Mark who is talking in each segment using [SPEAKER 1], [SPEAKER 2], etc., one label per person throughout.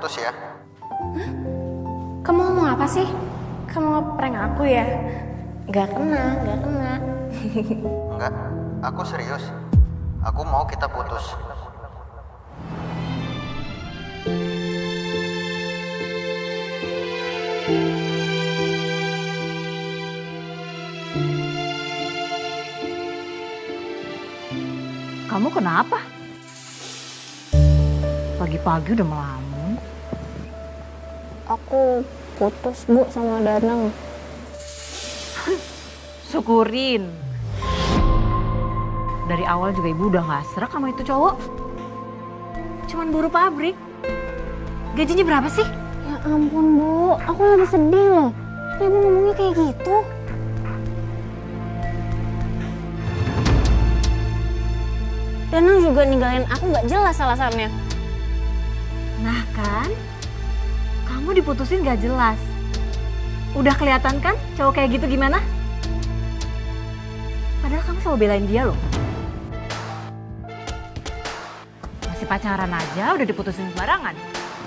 [SPEAKER 1] putus ya.
[SPEAKER 2] Kamu ngomong apa sih? Kamu ngeprank aku ya? Gak kena.
[SPEAKER 1] Enggak, aku serius. Aku mau kita putus.
[SPEAKER 3] Kamu kenapa? Pagi-pagi udah melamun.
[SPEAKER 2] Aku putus, Bu, sama Danang.
[SPEAKER 3] Syukurin. Dari awal juga ibu udah gak serak sama itu cowok. Cuman buruh pabrik. Gajinya berapa sih?
[SPEAKER 2] Ya ampun, Bu. Aku lagi sedih loh. Ibu ngomongnya kayak gitu. Danang juga ninggalin aku gak jelas alasannya.
[SPEAKER 3] Nah kan, kamu diputusin gak jelas. Udah kelihatan kan cowok kayak gitu gimana? Padahal kamu selalu belain dia loh. Masih pacaran aja udah diputusin sembarangan.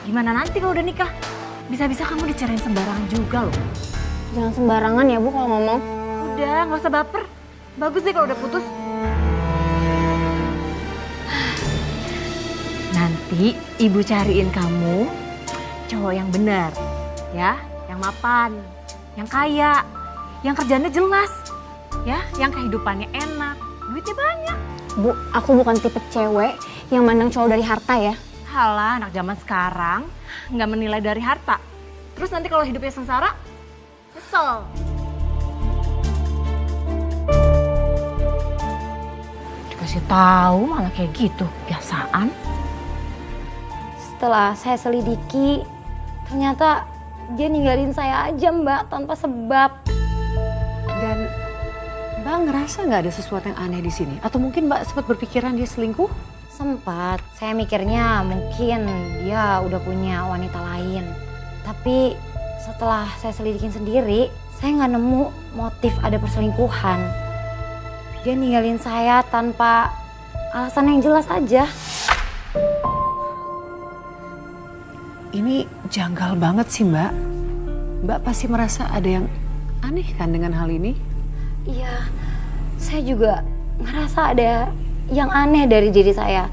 [SPEAKER 3] Gimana nanti kalau udah nikah? Bisa-bisa kamu dicerain sembarangan juga loh.
[SPEAKER 2] Jangan sembarangan ya, Bu, kalau ngomong.
[SPEAKER 3] Udah, gak usah baper. Bagus deh kalau udah putus. Nanti ibu cariin kamu cowok yang benar, ya, yang mapan, yang kaya, yang kerjanya jelas, ya, yang kehidupannya enak, duitnya banyak.
[SPEAKER 2] Bu, aku bukan tipe cewek yang mandang cowok dari harta ya.
[SPEAKER 3] Halah, anak zaman sekarang nggak menilai dari harta. Terus nanti kalau hidupnya sengsara, kesel. Dikasih tahu malah kayak gitu, biasaan.
[SPEAKER 2] Setelah saya selidiki, ternyata dia ninggalin saya aja, Mbak, tanpa sebab.
[SPEAKER 4] Dan Mbak ngerasa nggak ada sesuatu yang aneh di sini? Atau mungkin Mbak sempat berpikiran dia selingkuh?
[SPEAKER 2] Sempat, saya mikirnya mungkin dia udah punya wanita lain. Tapi setelah saya selidikin sendiri, saya nggak nemu motif ada perselingkuhan. Dia ninggalin saya tanpa alasan yang jelas aja.
[SPEAKER 4] Ini janggal banget sih Mbak. Mbak pasti merasa ada yang aneh kan dengan hal ini?
[SPEAKER 2] Iya, saya juga ngerasa ada yang aneh dari diri saya.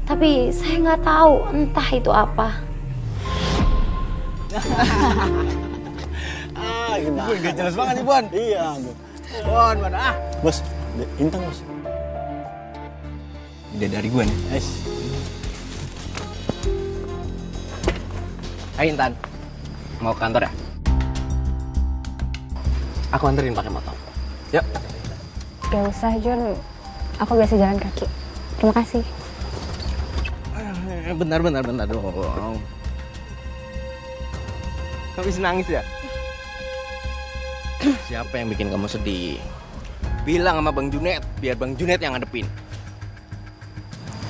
[SPEAKER 2] Tapi saya nggak tahu entah itu apa.
[SPEAKER 5] Gimana? Gak jelas banget nih, Bon. Iya, Bon, mana? Bos, Intan, Bos. Ide dari gue nih.
[SPEAKER 6] Hai Intan, mau ke kantor ya? Aku anterin pakai motor. Yuk.
[SPEAKER 2] Gak usah, John. Aku biasa jalan kaki. Terima kasih.
[SPEAKER 6] Bentar dong. Kamu bisa nangis ya? Siapa yang bikin kamu sedih? Bilang sama Bang Junet, biar Bang Junet yang ngadepin.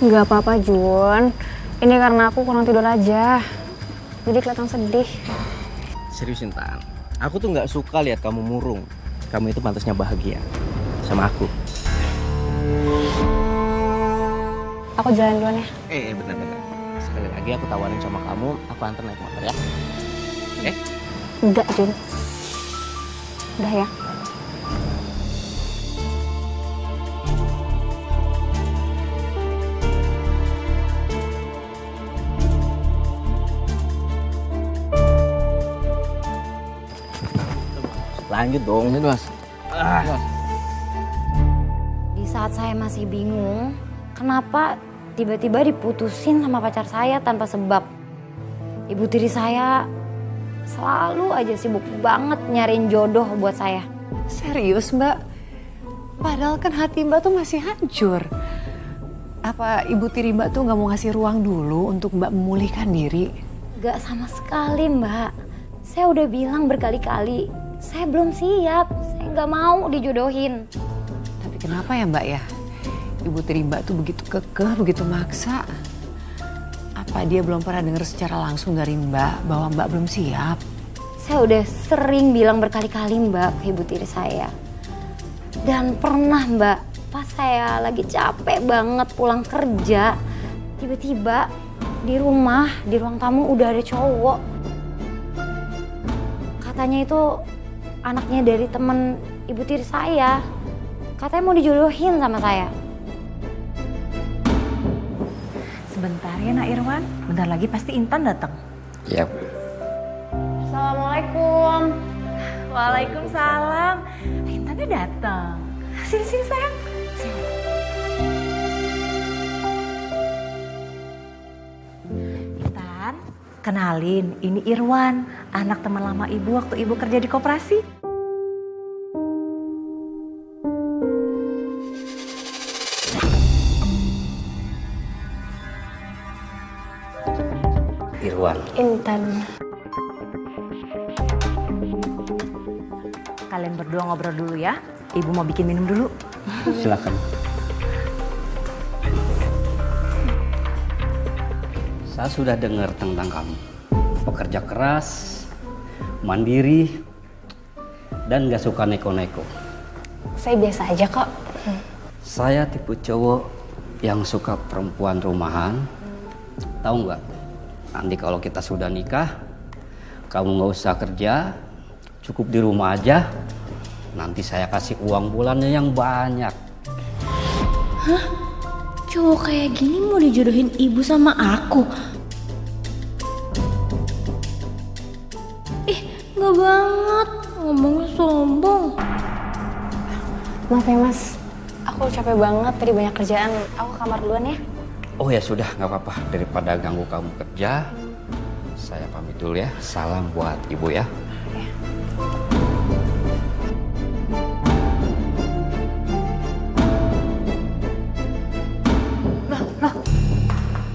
[SPEAKER 2] Gak apa-apa, Jun. Ini karena aku kurang tidur aja. Jadi kelihatan sedih.
[SPEAKER 6] Serius Intan, aku tuh nggak suka lihat kamu murung. Kamu itu pantasnya bahagia sama aku.
[SPEAKER 2] Aku jalan duluan ya.
[SPEAKER 6] Bentar. Sekali lagi aku tawarin sama kamu, aku antar naik motor ya.
[SPEAKER 2] Enggak, Jun. Udah ya.
[SPEAKER 6] Lanjut dong, Mas.
[SPEAKER 2] Di saat saya masih bingung, kenapa tiba-tiba diputusin sama pacar saya tanpa sebab. Ibu tiri saya selalu aja sibuk banget nyariin jodoh buat saya.
[SPEAKER 4] Serius Mbak? Padahal kan hati Mbak tuh masih hancur. Apa ibu tiri Mbak tuh nggak mau ngasih ruang dulu untuk Mbak memulihkan diri?
[SPEAKER 2] Gak sama sekali, Mbak. Saya udah bilang berkali-kali, saya belum siap. Saya nggak mau dijodohin.
[SPEAKER 4] Tapi kenapa ya Mbak ya? Ibu tiri Mbak tuh begitu kekeh, begitu maksa. Apa dia belum pernah dengar secara langsung dari Mbak bahwa Mbak belum siap?
[SPEAKER 2] Saya udah sering bilang berkali-kali, Mbak, ke ibu tiri saya. Dan pernah, Mbak, pas saya lagi capek banget pulang kerja, tiba-tiba di rumah, di ruang tamu udah ada cowok. Katanya itu anaknya dari temen ibu tiri saya. Katanya mau dijodohin sama saya.
[SPEAKER 3] Sebentar ya Nak Irwan, bentar lagi pasti Intan datang.
[SPEAKER 6] Iya.
[SPEAKER 2] Assalamualaikum.
[SPEAKER 3] Waalaikumsalam. Intannya datang. Sini sayang. Sini. Intan, kenalin, ini Irwan, anak teman lama ibu waktu ibu kerja di koperasi.
[SPEAKER 6] Irwan.
[SPEAKER 2] Intan.
[SPEAKER 3] Kalian berdua ngobrol dulu ya. Ibu mau bikin minum dulu.
[SPEAKER 6] Silakan. Saya sudah dengar tentang kamu. Pekerja keras, mandiri, dan gak suka neko-neko.
[SPEAKER 2] Saya biasa aja kok.
[SPEAKER 6] Saya tipe cowok yang suka perempuan rumahan. Tahu nggak? Nanti kalau kita sudah nikah, kamu nggak usah kerja, cukup di rumah aja. Nanti saya kasih uang bulannya yang banyak.
[SPEAKER 7] Hah? Cowok kayak gini mau dijodohin ibu sama aku? Ih, nggak banget. Ngomongnya sombong.
[SPEAKER 2] Maaf ya mas, aku capek banget tadi banyak kerjaan. Aku ke kamar duluan ya.
[SPEAKER 6] Oh ya sudah, nggak apa-apa. Daripada ganggu kamu kerja, saya pamit dulu ya. Salam buat ibu ya.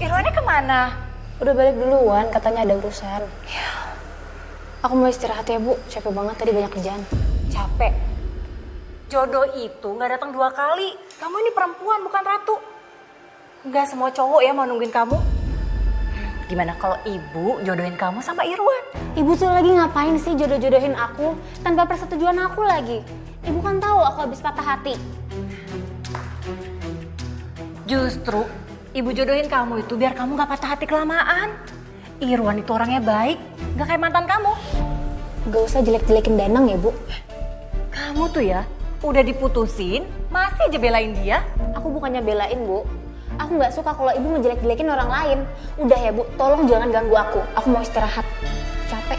[SPEAKER 3] Irwannya kemana?
[SPEAKER 2] Udah balik duluan, katanya ada urusan. Aku mau istirahat ya bu, capek banget tadi banyak kerjaan.
[SPEAKER 3] Capek. Jodoh itu nggak datang 2 kali. Kamu ini perempuan bukan ratu. Nggak semua cowok ya mau nungguin kamu. Gimana kalau ibu jodohin kamu sama Irwan?
[SPEAKER 2] Ibu tuh lagi ngapain sih jodoh-jodohin aku tanpa persetujuan aku lagi? Ibu kan tahu aku habis patah hati.
[SPEAKER 3] Justru ibu jodohin kamu itu biar kamu nggak patah hati kelamaan. Irwan itu orangnya baik, nggak kayak mantan kamu.
[SPEAKER 2] Gak usah jelek-jelekin Danang ya bu.
[SPEAKER 3] Kamu tuh ya udah diputusin, masih aja belain dia.
[SPEAKER 2] Aku bukannya belain bu. Aku nggak suka kalau ibu ngejelek-jelekin orang lain. Udah ya bu, tolong jangan ganggu aku. Aku mau istirahat. Capek.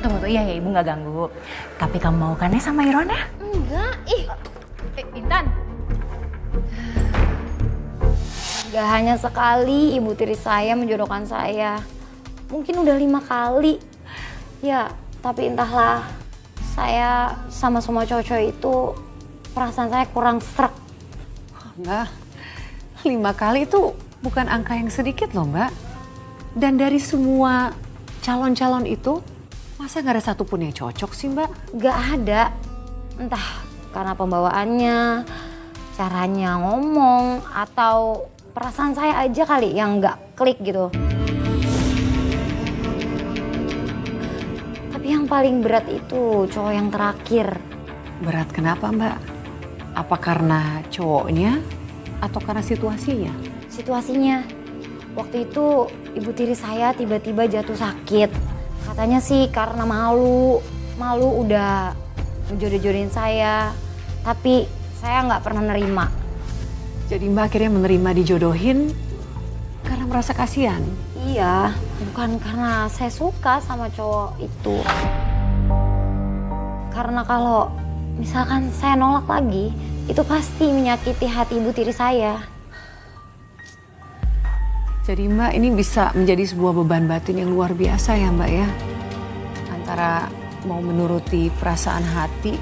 [SPEAKER 3] Tunggu, iya ya ibu nggak ganggu. Tapi kamu mau kan ya sama Irwan ya?
[SPEAKER 2] Enggak, ih.
[SPEAKER 3] Intan.
[SPEAKER 2] Gak hanya sekali ibu tiri saya menjodohkan saya. Mungkin udah 5 kali. Ya, tapi entahlah. Saya sama semua cowok-cowok itu perasaan saya kurang srek.
[SPEAKER 4] Enggak, 5 kali itu bukan angka yang sedikit loh mbak. Dan dari semua calon-calon itu, masa gak ada satupun yang cocok sih mbak?
[SPEAKER 2] Gak ada. Entah karena pembawaannya, caranya ngomong, atau perasaan saya aja kali yang gak klik gitu. Tapi yang paling berat itu cowok yang terakhir.
[SPEAKER 4] Berat kenapa mbak? Apa karena cowoknya atau karena situasinya?
[SPEAKER 2] Situasinya, waktu itu ibu tiri saya tiba-tiba jatuh sakit. Katanya sih karena malu udah menjodoh-jodohin saya. Tapi saya nggak pernah nerima.
[SPEAKER 4] Jadi mbak akhirnya menerima dijodohin karena merasa kasihan?
[SPEAKER 2] Iya, bukan karena saya suka sama cowok itu. Karena kalau misalkan saya nolak lagi, itu pasti menyakiti hati ibu tiri saya.
[SPEAKER 4] Jadi mbak ini bisa menjadi sebuah beban batin yang luar biasa ya mbak ya? Antara mau menuruti perasaan hati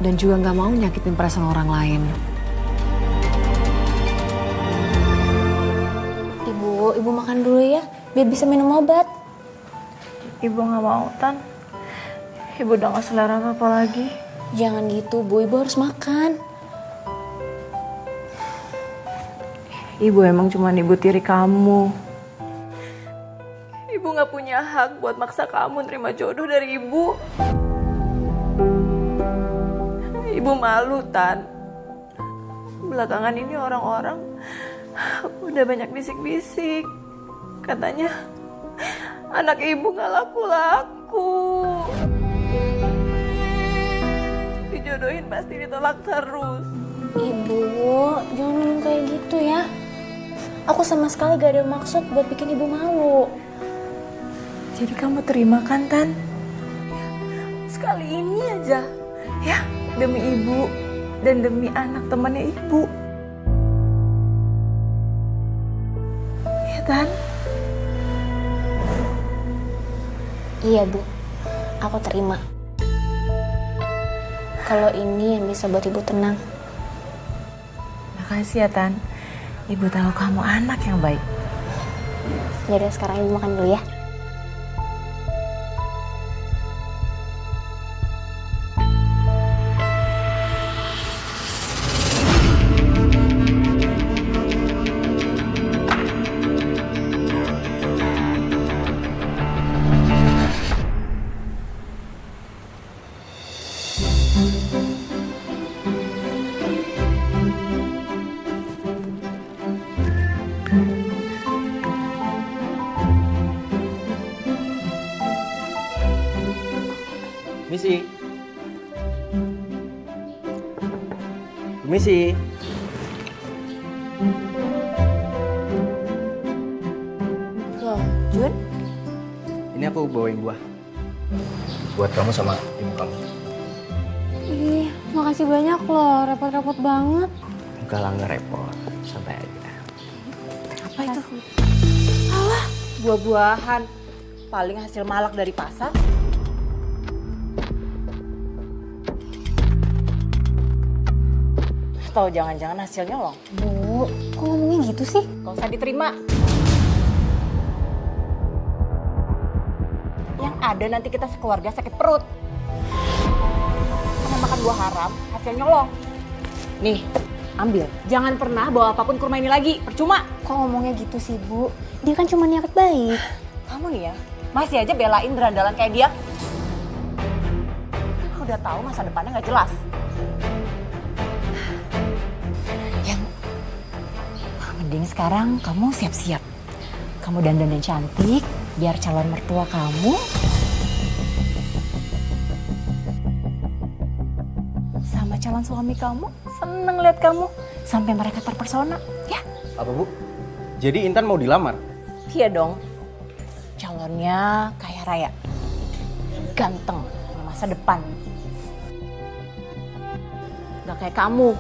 [SPEAKER 4] dan juga nggak mau nyakitin perasaan orang lain.
[SPEAKER 7] Ibu makan dulu ya, biar bisa minum obat.
[SPEAKER 3] Ibu nggak mau, Tan. Ibu udah nggak selera apa lagi.
[SPEAKER 7] Jangan gitu Bu, ibu harus makan.
[SPEAKER 3] Ibu emang cuma ibu tiri kamu. Ibu nggak punya hak buat maksa kamu terima jodoh dari ibu. Ibu malu, Tan. Belakangan ini orang-orang udah banyak bisik-bisik.
[SPEAKER 8] Katanya anak ibu gak laku-laku. Dijodohin pasti ditolak terus.
[SPEAKER 7] Ibu, jangan ngomong kayak gitu ya. Aku sama sekali gak ada maksud buat bikin ibu malu.
[SPEAKER 8] Jadi kamu terima kan, Tan? Ya, sekali ini aja. Ya, demi ibu dan demi anak temannya ibu. Ya, Tan?
[SPEAKER 7] Iya, Bu. Aku terima. Kalau ini yang bisa buat ibu tenang.
[SPEAKER 8] Makasih ya, Tan. Ibu tahu kamu anak yang baik.
[SPEAKER 7] Jadi sekarang ibu makan dulu ya.
[SPEAKER 9] Misi. Misi.
[SPEAKER 7] Loh, Jun?
[SPEAKER 9] Ini aku bawain buah. Buat kamu sama ibu kamu.
[SPEAKER 7] Ih, makasih banyak loh. Repot-repot banget.
[SPEAKER 9] Enggak lah, nggak repot. Santai aja.
[SPEAKER 8] Apa itu? Alah, buah-buahan. Paling hasil malak dari pasar. Atau jangan-jangan hasilnya loh.
[SPEAKER 7] Bu, kok ngomongnya gitu sih?
[SPEAKER 8] Gak usah diterima. Yang ada nanti kita sekeluarga sakit perut. Karena makan buah haram, hasilnya nyolong. Nih, ambil. Jangan pernah bawa apapun ke rumah ini lagi, percuma.
[SPEAKER 7] Kok ngomongnya gitu sih, Bu? Dia kan cuma niat baik.
[SPEAKER 8] Kamu nih ya, masih aja belain berandalan kayak dia. Udah tahu masa depannya nggak jelas. Mending sekarang kamu siap-siap. Kamu dandan dan cantik, biar calon mertua kamu sama calon suami kamu seneng lihat kamu sampai mereka terpersona, ya?
[SPEAKER 9] Apa, Bu? Jadi Intan mau dilamar?
[SPEAKER 8] Iya dong. Calonnya kaya raya, ganteng, punya masa depan. Gak kayak kamu.